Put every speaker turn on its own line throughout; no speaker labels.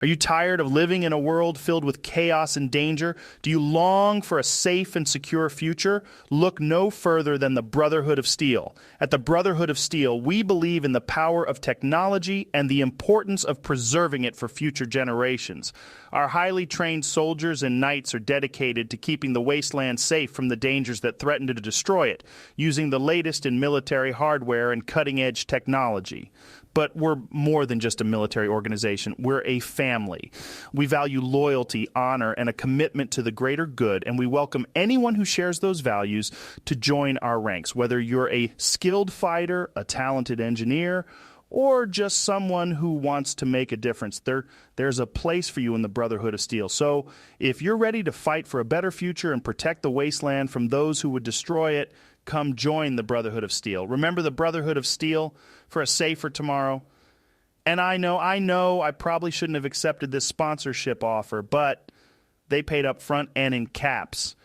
Are you tired of living in a world filled with chaos and danger? Do you long for a safe and secure future? Look no further than the Brotherhood of Steel. At the Brotherhood of Steel, we believe in the power of technology and the importance of preserving it for future generations. Our highly trained soldiers and knights are dedicated to keeping the wasteland safe from the dangers that threaten to destroy it, using the latest in military hardware and cutting-edge technology. But we're more than just a military organization. We're a family. We value loyalty, honor, and a commitment to the greater good, and we welcome anyone who shares those values to join our ranks, whether you're a skilled fighter, a talented engineer, or just someone who wants to make a difference. There's a place for you in the Brotherhood of Steel. So if you're ready to fight for a better future and protect the wasteland from those who would destroy it, come join the Brotherhood of Steel. Remember the Brotherhood of Steel for a safer tomorrow? And I know I probably shouldn't have accepted this sponsorship offer, but they paid up front and in caps.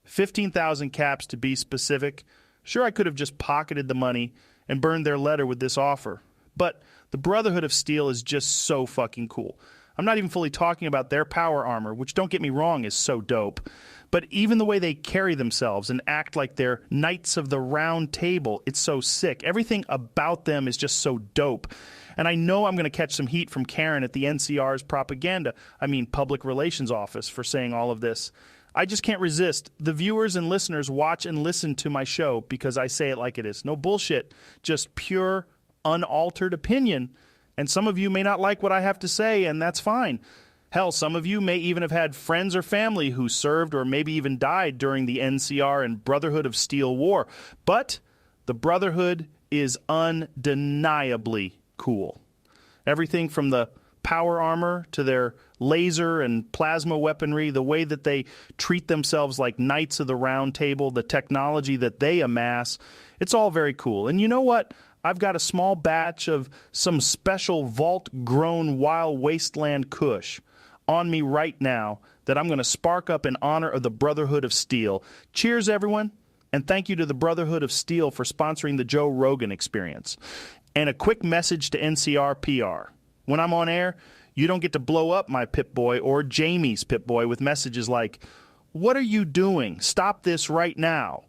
15,000 caps to be specific. Sure, I could have just pocketed the money and burned their letter with this offer. But the Brotherhood of Steel is just so fucking cool. I'm not even fully talking about their power armor, which, don't get me wrong, is so dope. But even the way they carry themselves and act like they're knights of the round table, it's so sick. Everything about them is just so dope. And I know I'm going to catch some heat from Karen at the NCR's public relations office, for saying all of this. I just can't resist. The viewers and listeners watch and listen to my show because I say it like it is. No bullshit, just pure, unaltered opinion. And some of you may not like what I have to say, and that's fine. Hell, some of you may even have had friends or family who served or maybe even died during the NCR and Brotherhood of Steel war. But the Brotherhood is undeniably cool. Everything from the power armor to their laser and plasma weaponry, the way that they treat themselves like knights of the round table, the technology that they amass, it's all very cool. And you know what? I've got a small batch of some special vault-grown wild wasteland kush on me right now that I'm going to spark up in honor of the Brotherhood of Steel. Cheers, everyone, and thank you to the Brotherhood of Steel for sponsoring the Joe Rogan Experience. And a quick message to NCR PR. When I'm on air, you don't get to blow up my Pip-Boy or Jamie's Pip-Boy with messages like, "What are you doing? Stop this right now."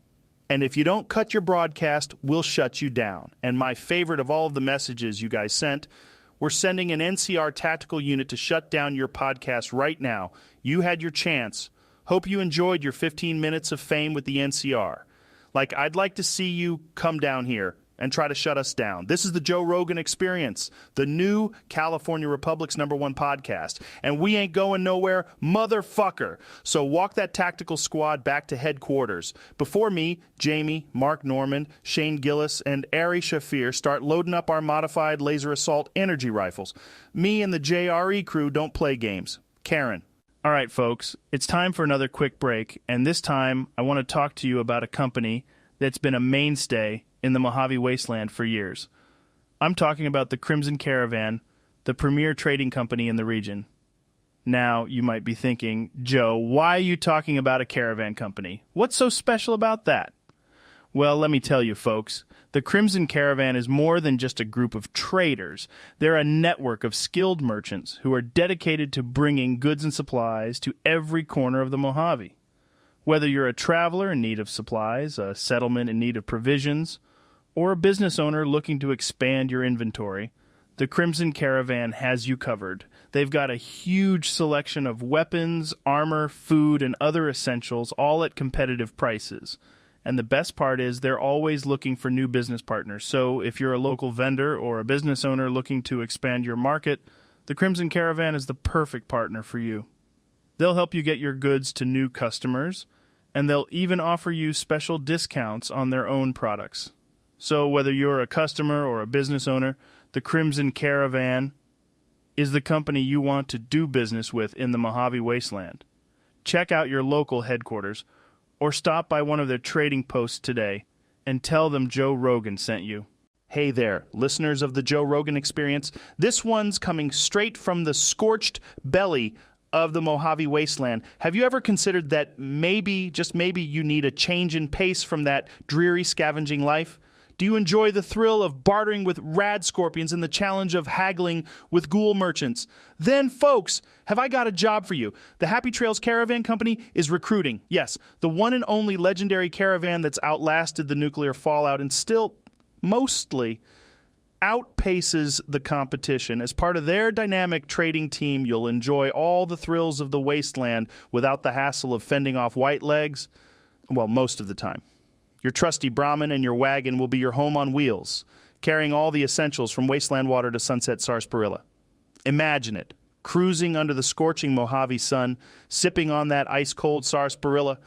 And if you don't cut your broadcast, we'll shut you down. And my favorite of all of the messages you guys sent, we're sending an NCR tactical unit to shut down your podcast right now. You had your chance. Hope you enjoyed your 15 minutes of fame with the NCR. I'd like to see you come down here and try to shut us down. This is the Joe Rogan Experience, the new California Republic's #1 podcast. And we ain't going nowhere, motherfucker. So walk that tactical squad back to headquarters. Before me, Jamie, Mark Norman, Shane Gillis, and Ari Shafir start loading up our modified laser assault energy rifles. Me and the JRE crew don't play games. Karen. All right, folks, it's time for another quick break. And this time, I want to talk to you about a company that's been a mainstay in the Mojave Wasteland for years. I'm talking about the Crimson Caravan, the premier trading company in the region. Now, you might be thinking, Joe, why are you talking about a caravan company? What's so special about that? Well, let me tell you, folks. The Crimson Caravan is more than just a group of traders. They're a network of skilled merchants who are dedicated to bringing goods and supplies to every corner of the Mojave. Whether you're a traveler in need of supplies, a settlement in need of provisions, or a business owner looking to expand your inventory, the Crimson Caravan has you covered. They've got a huge selection of weapons, armor, food, and other essentials, all at competitive prices. And the best part is they're always looking for new business partners. So if you're a local vendor or a business owner looking to expand your market, the Crimson Caravan is the perfect partner for you. They'll help you get your goods to new customers, and they'll even offer you special discounts on their own products. So whether you're a customer or a business owner, the Crimson Caravan is the company you want to do business with in the Mojave Wasteland. Check out your local headquarters or stop by one of their trading posts today and tell them Joe Rogan sent you. Hey there, listeners of the Joe Rogan Experience. This one's coming straight from the scorched belly of the Mojave Wasteland. Have you ever considered that maybe, just maybe, you need a change in pace from that dreary scavenging life? Do you enjoy the thrill of bartering with rad scorpions and the challenge of haggling with ghoul merchants? Then, folks, have I got a job for you. The Happy Trails Caravan Company is recruiting. Yes, the one and only legendary caravan that's outlasted the nuclear fallout and still, mostly, outpaces the competition. As part of their dynamic trading team, you'll enjoy all the thrills of the wasteland without the hassle of fending off white legs, well, most of the time. Your trusty Brahmin and your wagon will be your home on wheels, carrying all the essentials from Wasteland Water to sunset Sarsaparilla. Imagine it, cruising under the scorching Mojave sun, sipping on that ice-cold Sarsaparilla,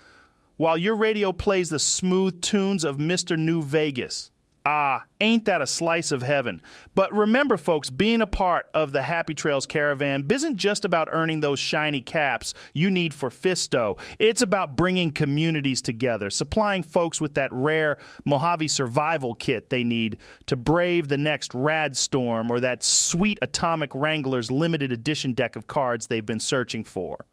while your radio plays the smooth tunes of Mr. New Vegas. Ah, ain't that a slice of heaven? But remember, folks, being a part of the Happy Trails Caravan isn't just about earning those shiny caps you need for Fisto. It's about bringing communities together, supplying folks with that rare Mojave Survival Kit they need to brave the next rad storm or that sweet Atomic Wrangler's limited edition deck of cards they've been searching for.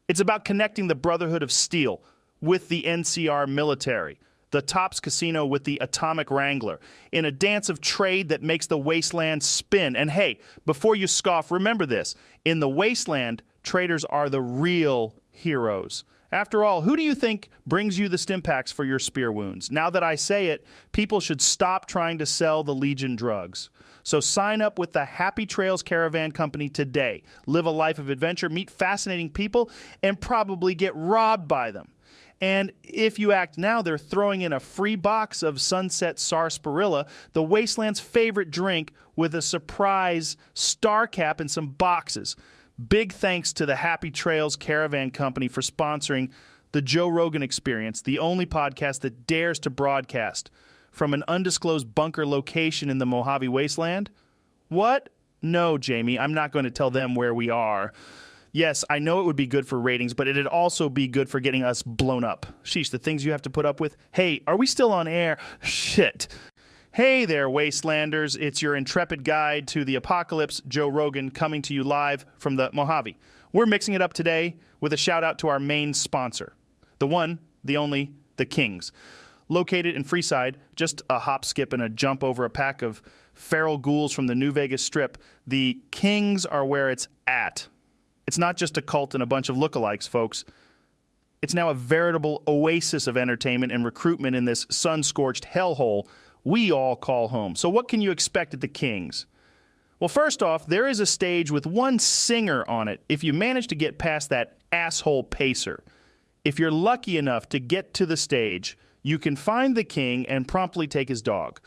It's about connecting the Brotherhood of Steel with the NCR military, the Tops Casino with the Atomic Wrangler, in a dance of trade that makes the wasteland spin. And hey, before you scoff, remember this. In the wasteland, traders are the real heroes. After all, who do you think brings you the stim packs for your spear wounds? Now that I say it, people should stop trying to sell the Legion drugs. So sign up with the Happy Trails Caravan Company today. Live a life of adventure, meet fascinating people, and probably get robbed by them. And if you act now, they're throwing in a free box of Sunset Sarsaparilla, the Wasteland's favorite drink, with a surprise star cap and some boxes. Big thanks to the Happy Trails Caravan Company for sponsoring the Joe Rogan Experience, the only podcast that dares to broadcast from an undisclosed bunker location in the Mojave Wasteland. What? No, Jamie, I'm not going to tell them where we are. Yes, I know it would be good for ratings, but it'd also be good for getting us blown up. Sheesh, the things you have to put up with. Hey, are we still on air? Shit. Hey there, Wastelanders. It's your intrepid guide to the apocalypse, Joe Rogan, coming to you live from the Mojave. We're mixing it up today with a shout out to our main sponsor. The one, the only, the Kings. Located in Freeside, just a hop, skip, and a jump over a pack of feral ghouls from the New Vegas Strip, the Kings are where it's at. It's not just a cult and a bunch of lookalikes, folks. It's now a veritable oasis of entertainment and recruitment in this sun-scorched hellhole we all call home. So what can you expect at the Kings? Well, first off, there is a stage with one singer on it if you manage to get past that asshole pacer. If you're lucky enough to get to the stage, you can find the king and promptly take his dog.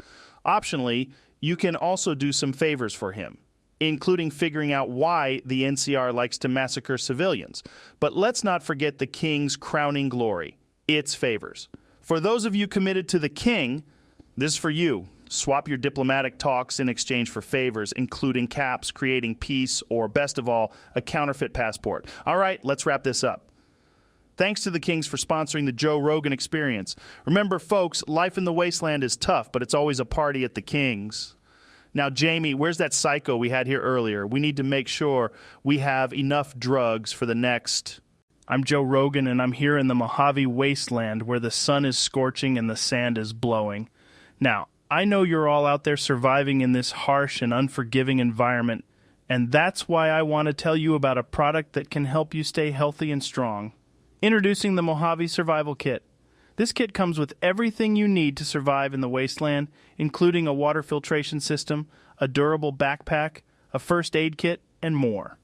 Optionally, you can also do some favors for him, including figuring out why the NCR likes to massacre civilians. But let's not forget the king's crowning glory, its favors. For those of you committed to the king, this is for you. Swap your diplomatic talks in exchange for favors, including caps, creating peace, or best of all, a counterfeit passport. All right, let's wrap this up. Thanks to the Kings for sponsoring the Joe Rogan Experience. Remember, folks, life in the wasteland is tough, but it's always a party at the Kings. Now, Jamie, where's that psycho we had here earlier? We need to make sure we have enough drugs for the next... I'm Joe Rogan, and I'm here in the Mojave Wasteland where the sun is scorching and the sand is blowing. Now, I know you're all out there surviving in this harsh and unforgiving environment, and that's why I want to tell you about a product that can help you stay healthy and strong. Introducing the Mojave Survival Kit. This kit comes with everything you need to survive in the wasteland, including a water filtration system, a durable backpack, a first aid kit, and more.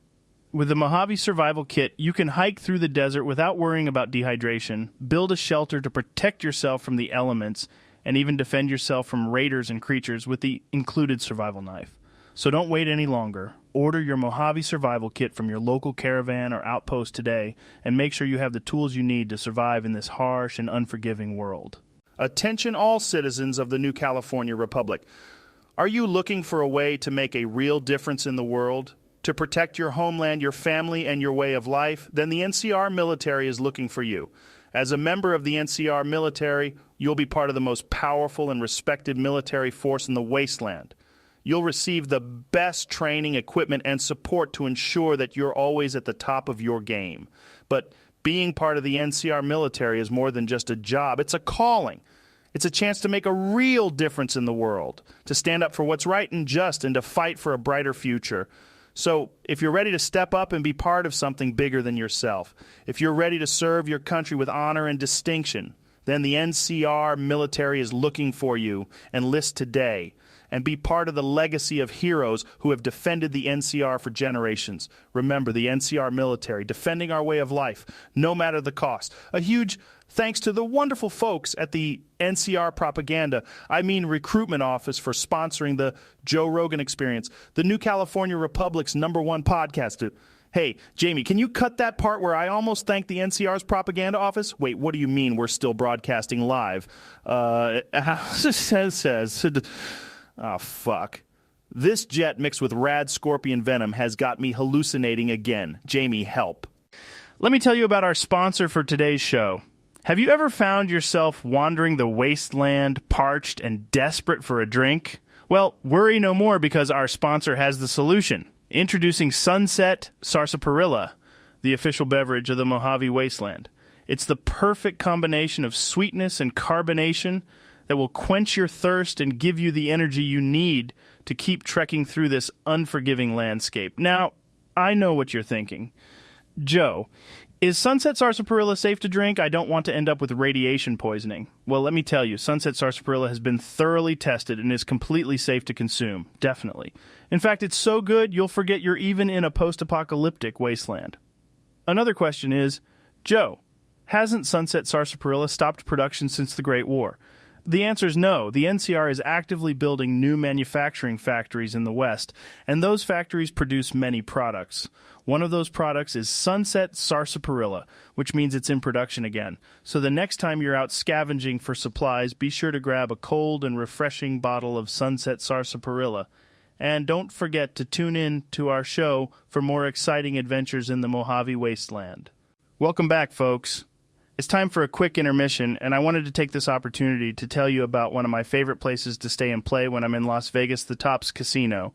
With the Mojave Survival Kit, you can hike through the desert without worrying about dehydration, build a shelter to protect yourself from the elements, and even defend yourself from raiders and creatures with the included survival knife. So don't wait any longer. Order your Mojave Survival Kit from your local caravan or outpost today, and make sure you have the tools you need to survive in this harsh and unforgiving world. Attention all citizens of the New California Republic. Are you looking for a way to make a real difference in the world? To protect your homeland, your family, and your way of life? Then the NCR military is looking for you. As a member of the NCR military, you'll be part of the most powerful and respected military force in the wasteland. You'll receive the best training, equipment, and support to ensure that you're always at the top of your game. But being part of the NCR military is more than just a job. It's a calling. It's a chance to make a real difference in the world, to stand up for what's right and just, and to fight for a brighter future. So, if you're ready to step up and be part of something bigger than yourself, if you're ready to serve your country with honor and distinction, then the NCR military is looking for you. Enlist today and be part of the legacy of heroes who have defended the NCR for generations. Remember, the NCR military, defending our way of life, no matter the cost. A huge thanks to the wonderful folks at the NCR Propaganda, Recruitment Office, for sponsoring the Joe Rogan Experience, the New California Republic's #1 podcast. Hey, Jamie, can you cut that part where I almost thanked the NCR's propaganda office? Wait, what do you mean we're still broadcasting live? Oh, fuck. This jet mixed with rad scorpion venom has got me hallucinating again. Jamie, help. Let me tell you about our sponsor for today's show. Have you ever found yourself wandering the wasteland, parched and desperate for a drink? Well, worry no more, because our sponsor has the solution. Introducing Sunset Sarsaparilla, the official beverage of the Mojave Wasteland. It's the perfect combination of sweetness and carbonation that will quench your thirst and give you the energy you need to keep trekking through this unforgiving landscape. Now, I know what you're thinking. Joe, is Sunset Sarsaparilla safe to drink? I don't want to end up with radiation poisoning. Well, let me tell you, Sunset Sarsaparilla has been thoroughly tested and is completely safe to consume. Definitely. In fact, it's so good, you'll forget you're even in a post-apocalyptic wasteland. Another question is, Joe, hasn't Sunset Sarsaparilla stopped production since the Great War? The answer is no. The NCR is actively building new manufacturing factories in the West, and those factories produce many products. One of those products is Sunset Sarsaparilla, which means it's in production again. So the next time you're out scavenging for supplies, be sure to grab a cold and refreshing bottle of Sunset Sarsaparilla. And don't forget to tune in to our show for more exciting adventures in the Mojave Wasteland. Welcome back, folks. It's time for a quick intermission, and I wanted to take this opportunity to tell you about one of my favorite places to stay and play when I'm in Las Vegas, the Tops Casino.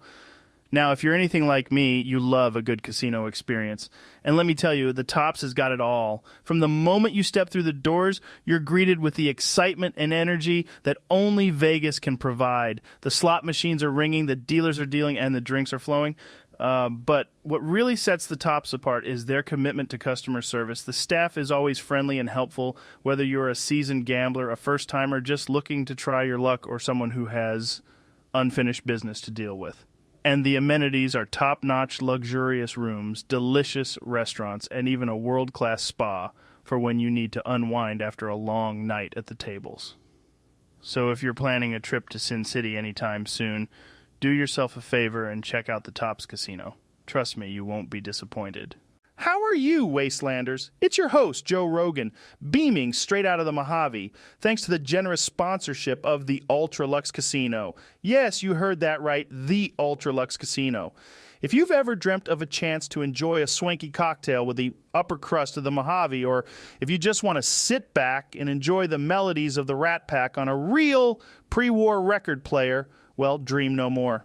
Now, if you're anything like me, you love a good casino experience. And let me tell you, the Tops has got it all. From the moment you step through the doors, you're greeted with the excitement and energy that only Vegas can provide. The slot machines are ringing, the dealers are dealing, and the drinks are flowing. But what really sets the Tops apart is their commitment to customer service. The staff is always friendly and helpful, whether you're a seasoned gambler, a first-timer, just looking to try your luck, or someone who has unfinished business to deal with. And the amenities are top-notch, luxurious rooms, delicious restaurants, and even a world-class spa for when you need to unwind after a long night at the tables. So if you're planning a trip to Sin City anytime soon, do yourself a favor and check out the Tops Casino. Trust me, you won't be disappointed. How are you, Wastelanders? It's your host, Joe Rogan, beaming straight out of the Mojave, thanks to the generous sponsorship of the Ultra Luxe Casino. Yes, you heard that right, the Ultra Luxe Casino. If you've ever dreamt of a chance to enjoy a swanky cocktail with the upper crust of the Mojave, or if you just want to sit back and enjoy the melodies of the Rat Pack on a real pre-war record player, well, dream no more.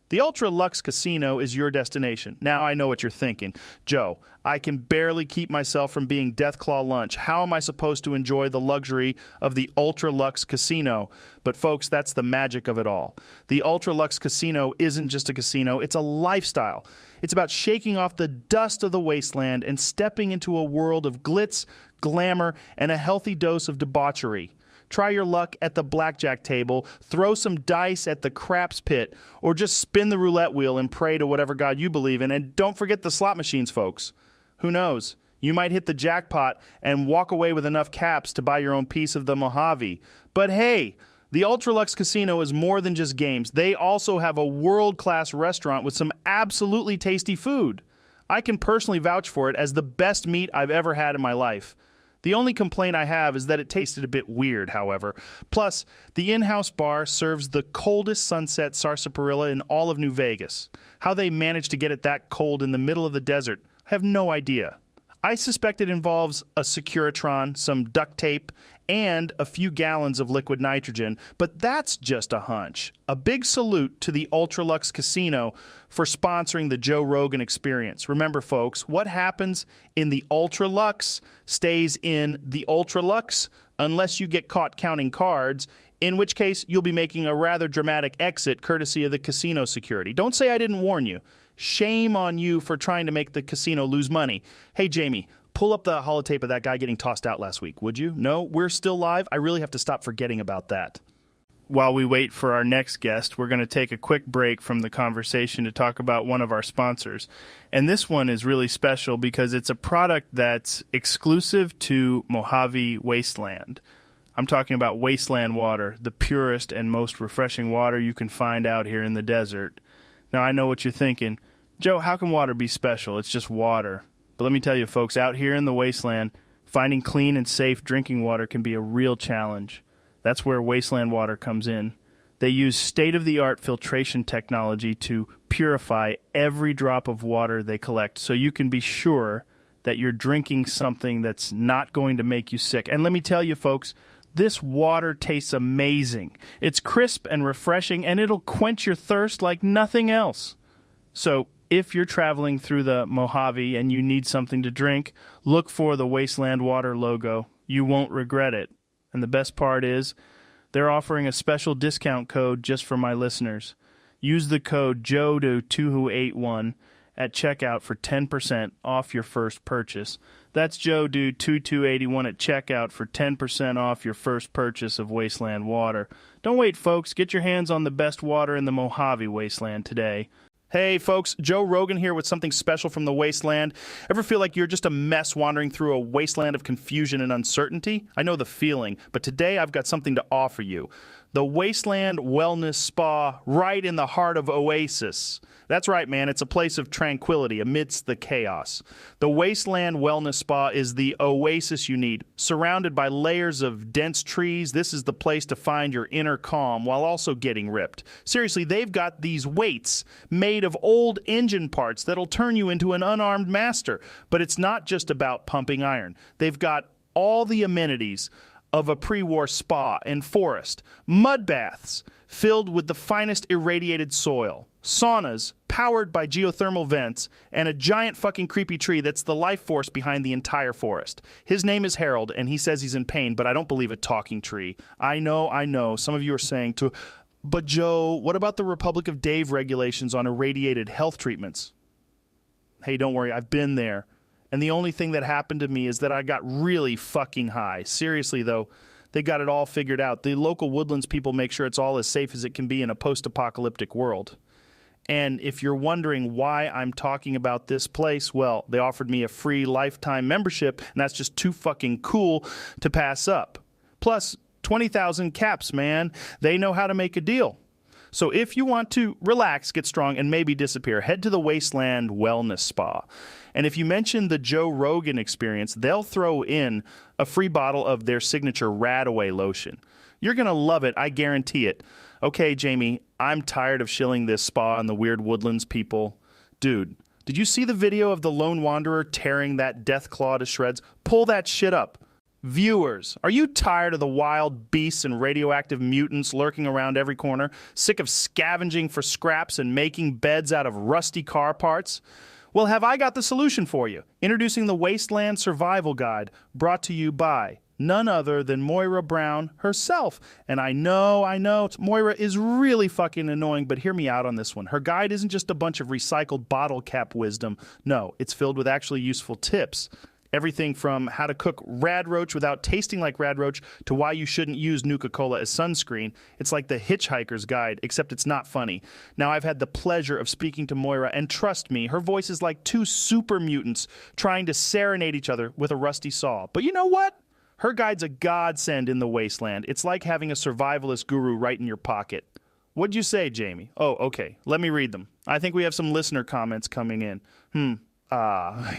The Ultra Luxe Casino is your destination. Now, I know what you're thinking. Joe, I can barely keep myself from being Deathclaw lunch. How am I supposed to enjoy the luxury of the Ultra Luxe Casino? But folks, that's the magic of it all. The Ultra Luxe Casino isn't just a casino, it's a lifestyle. It's about shaking off the dust of the wasteland and stepping into a world of glitz, glamour, and a healthy dose of debauchery. Try your luck at the blackjack table, throw some dice at the craps pit, or just spin the roulette wheel and pray to whatever god you believe in. And don't forget the slot machines, folks. Who knows? You might hit the jackpot and walk away with enough caps to buy your own piece of the Mojave. But hey, the Ultra Luxe Casino is more than just games. They also have a world-class restaurant with some absolutely tasty food. I can personally vouch for it as the best meat I've ever had in my life. The only complaint I have is that it tasted a bit weird, however. Plus, the in-house bar serves the coldest Sunset Sarsaparilla in all of New Vegas. How they managed to get it that cold in the middle of the desert, I have no idea. I suspect it involves a Securitron, some duct tape, and a few gallons of liquid nitrogen, but that's just a hunch. A big salute to the Ultra-Luxe Casino for sponsoring the Joe Rogan Experience. Remember, folks, what happens in the Ultra-Luxe stays in the Ultra-Luxe unless you get caught counting cards, in which case you'll be making a rather dramatic exit courtesy of the casino security. Don't say I didn't warn you. Shame on you for trying to make the casino lose money. Hey, Jamie, pull up the holotape of that guy getting tossed out last week, would you? No? We're still live? I really have to stop forgetting about that. While we wait for our next guest, we're going to take a quick break from the conversation to talk about one of our sponsors. And this one is really special because it's a product that's exclusive to Mojave Wasteland. I'm talking about Wasteland Water, the purest and most refreshing water you can find out here in the desert. Now, I know what you're thinking. Joe, how can water be special? It's just water. But let me tell you, folks, out here in the wasteland, finding clean and safe drinking water can be a real challenge. That's where Wasteland Water comes in. They use state-of-the-art filtration technology to purify every drop of water they collect so you can be sure that you're drinking something that's not going to make you sick. And let me tell you, folks, this water tastes amazing. It's crisp and refreshing, and it'll quench your thirst like nothing else. So if you're traveling through the Mojave and you need something to drink, look for the Wasteland Water logo. You won't regret it. And the best part is, they're offering a special discount code just for my listeners. Use the code JODO2281 at checkout for 10% off your first purchase. That's JODO2281 at checkout for 10% off your first purchase of Wasteland Water. Don't wait, folks. Get your hands on the best water in the Mojave Wasteland today. Hey, folks, Joe Rogan here with something special from the Wasteland. Ever feel like you're just a mess wandering through a wasteland of confusion and uncertainty? I know the feeling, but today I've got something to offer you. The Wasteland Wellness Spa right in the heart of Oasis. That's right, man. It's a place of tranquility amidst the chaos. The Wasteland Wellness Spa is the oasis you need. Surrounded by layers of dense trees, this is the place to find your inner calm while also getting ripped. Seriously, they've got these weights made of old engine parts that'll turn you into an unarmed master. But it's not just about pumping iron. They've got all the amenities of a pre-war spa and forest, mud baths filled with the finest irradiated soil, saunas powered by geothermal vents, and a giant fucking creepy tree that's the life force behind the entire forest. His name is Harold, and he says he's in pain, but I don't believe a talking tree. I know. Some of you are saying, but Joe, what about the Republic of Dave regulations on irradiated health treatments? Hey, don't worry, I've been there. And the only thing that happened to me is that I got really fucking high. Seriously, though, they got it all figured out. The local Woodlands people make sure it's all as safe as it can be in a post-apocalyptic world. And if you're wondering why I'm talking about this place, well, they offered me a free lifetime membership, and that's just too fucking cool to pass up. Plus, 20,000 caps, man. They know how to make a deal. So if you want to relax, get strong, and maybe disappear, head to the Wasteland Wellness Spa. And if you mention the Joe Rogan Experience, they'll throw in a free bottle of their signature Radaway lotion. You're going to love it, I guarantee it. Okay, Jamie, I'm tired of shilling this spa and the weird Woodlands people. Dude, did you see the video of the lone wanderer tearing that death claw to shreds? Pull that shit up. Viewers, are you tired of the wild beasts and radioactive mutants lurking around every corner? Sick of scavenging for scraps and making beds out of rusty car parts? Well, have I got the solution for you? Introducing the Wasteland Survival Guide, brought to you by none other than Moira Brown herself. And I know, Moira is really fucking annoying, but hear me out on this one. Her guide isn't just a bunch of recycled bottle cap wisdom. No, it's filled with actually useful tips. Everything from how to cook rad roach without tasting like rad roach to why you shouldn't use Nuka-Cola as sunscreen. It's like the Hitchhiker's Guide, except it's not funny. Now, I've had the pleasure of speaking to Moira, and trust me, her voice is like two super mutants trying to serenade each other with a rusty saw. But you know what? Her guide's a godsend in the wasteland. It's like having a survivalist guru right in your pocket. What'd you say, Jamie? Oh, okay. Let me read them. I think we have some listener comments coming in.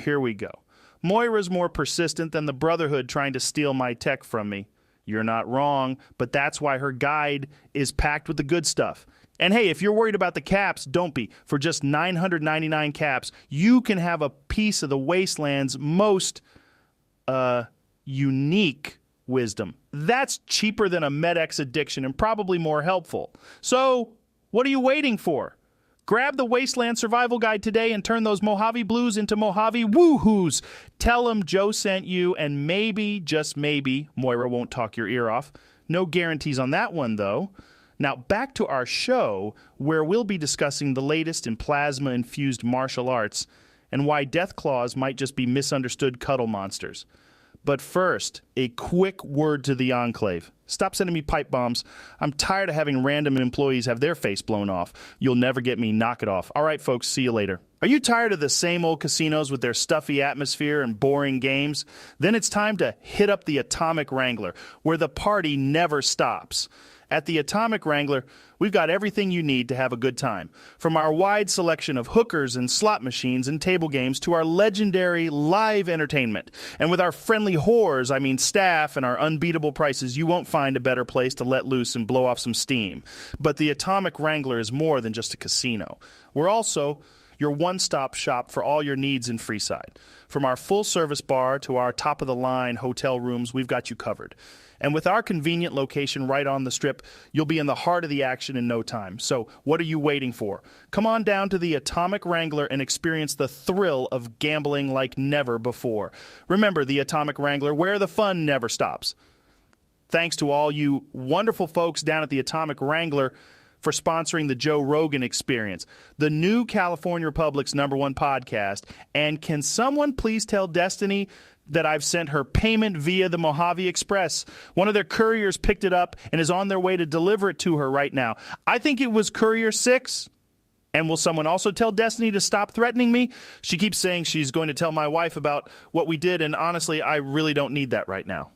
Here we go. Moira's more persistent than the Brotherhood trying to steal my tech from me. You're not wrong, but that's why her guide is packed with the good stuff. And hey, if you're worried about the caps, don't be. For just 999 caps, you can have a piece of the Wasteland's most unique wisdom. That's cheaper than a Med-X addiction and probably more helpful. So, what are you waiting for? Grab the Wasteland Survival Guide today and turn those Mojave Blues into Mojave Woohoos. Tell them Joe sent you, and maybe, just maybe, Moira won't talk your ear off. No guarantees on that one, though. Now, back to our show, where we'll be discussing the latest in plasma-infused martial arts and why death claws might just be misunderstood cuddle monsters. But first, a quick word to the Enclave. Stop sending me pipe bombs. I'm tired of having random employees have their face blown off. You'll never get me. Knock it off. All right, folks, see you later. Are you tired of the same old casinos with their stuffy atmosphere and boring games? Then it's time to hit up the Atomic Wrangler, where the party never stops. At the Atomic Wrangler, we've got everything you need to have a good time. From our wide selection of hookers and slot machines and table games to our legendary live entertainment. And with our friendly whores, I mean staff, and our unbeatable prices, you won't find a better place to let loose and blow off some steam. But the Atomic Wrangler is more than just a casino. We're also your one-stop shop for all your needs in Freeside. From our full-service bar to our top-of-the-line hotel rooms, we've got you covered. And with our convenient location right on the Strip, you'll be in the heart of the action in no time. So what are you waiting for? Come on down to the Atomic Wrangler and experience the thrill of gambling like never before. Remember, the Atomic Wrangler, where the fun never stops. Thanks to all you wonderful folks down at the Atomic Wrangler for sponsoring the Joe Rogan Experience, the new California Republic's #1 podcast. And can someone please tell Destiny that I've sent her payment via the Mojave Express? One of their couriers picked it up and is on their way to deliver it to her right now. I think it was Courier 6. And will someone also tell Destiny to stop threatening me? She keeps saying she's going to tell my wife about what we did, and honestly, I really don't need that right now.